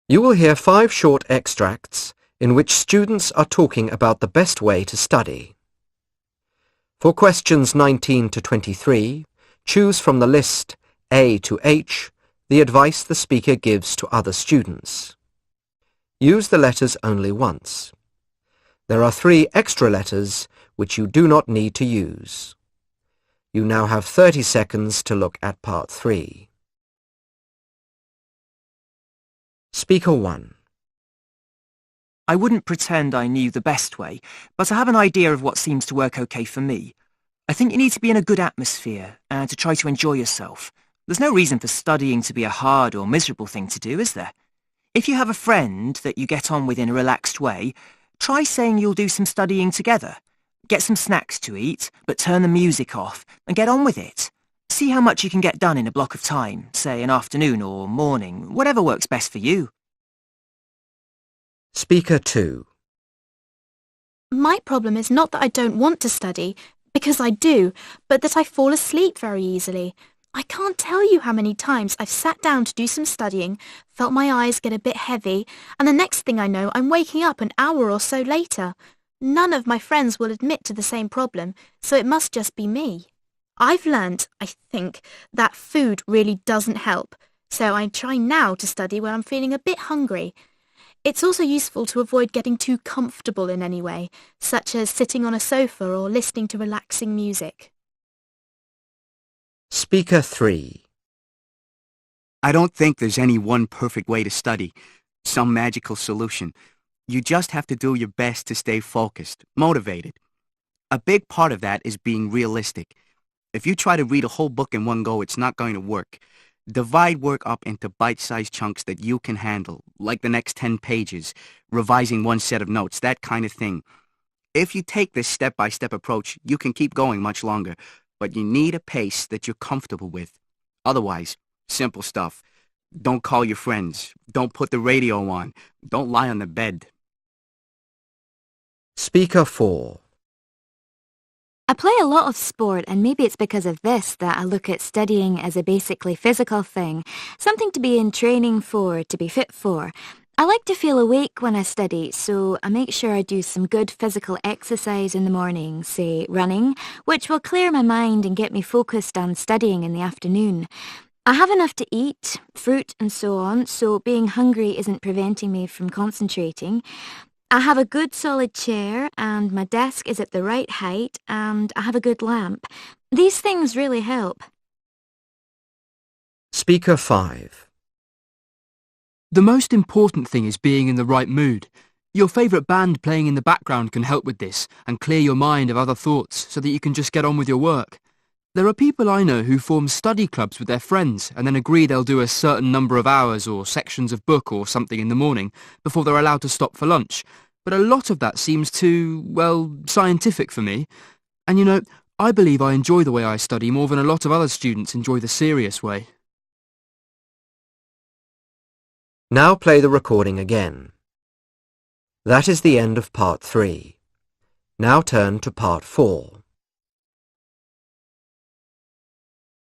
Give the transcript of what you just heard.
You will hear 5 short extracts in which students are talking about the best way to study. For questions 19 to 23, choose from the list A to H the advice the speaker gives to other students. Use the letters only once. There are 3 extra letters which you do not need to use. You now have 30 seconds to look at part 3. Speaker 1. I wouldn't pretend I knew the best way, but I have an idea of what seems to work okay for me. I think you need to be in a good atmosphere and to try to enjoy yourself. There's no reason for studying to be a hard or miserable thing to do, is there? If you have a friend that you get on with in a relaxed way, try saying you'll do some studying together. Get some snacks to eat, but turn the music off and get on with it. See how much you can get done in a block of time, say an afternoon or morning, whatever works best for you. Speaker 2. My problem is not that I don't want to study, because I do, but that I fall asleep very easily. I can't tell you how many times I've sat down to do some studying, felt my eyes get a bit heavy, and the next thing I know I'm waking up an hour or so later. None of my friends will admit to the same problem, so it must just be me. I've learnt, I think, that food really doesn't help, so I try now to study when I'm feeling a bit hungry. It's also useful to avoid getting too comfortable in any way, such as sitting on a sofa or listening to relaxing music. Speaker 3. I don't think there's any one perfect way to study, some magical solution. You just have to do your best to stay focused, motivated. A big part of that is being realistic. If you try to read a whole book in one go, it's not going to work. Divide work up into bite-sized chunks that you can handle, like the next 10 pages, revising one set of notes, that kind of thing. If you take this step-by-step approach, you can keep going much longer, but you need a pace that you're comfortable with. Otherwise, simple stuff. Don't call your friends. Don't put the radio on. Don't lie on the bed. Speaker 4. I play a lot of sport, and maybe it's because of this that I look at studying as a basically physical thing, something to be in training for, to be fit for. I like to feel awake when I study, so I make sure I do some good physical exercise in the morning, say running, which will clear my mind and get me focused on studying in the afternoon. I have enough to eat, fruit and so on, so being hungry isn't preventing me from concentrating. I have a good solid chair, and my desk is at the right height, and I have a good lamp. These things really help. Speaker 5. The most important thing is being in the right mood. Your favourite band playing in the background can help with this and clear your mind of other thoughts so that you can just get on with your work. There are people I know who form study clubs with their friends and then agree they'll do a certain number of hours or sections of book or something in the morning before they're allowed to stop for lunch. But a lot of that seems too, well, scientific for me. And you know, I believe I enjoy the way I study more than a lot of other students enjoy the serious way. Now play the recording again. That is the end of part 3. Now turn to part 4.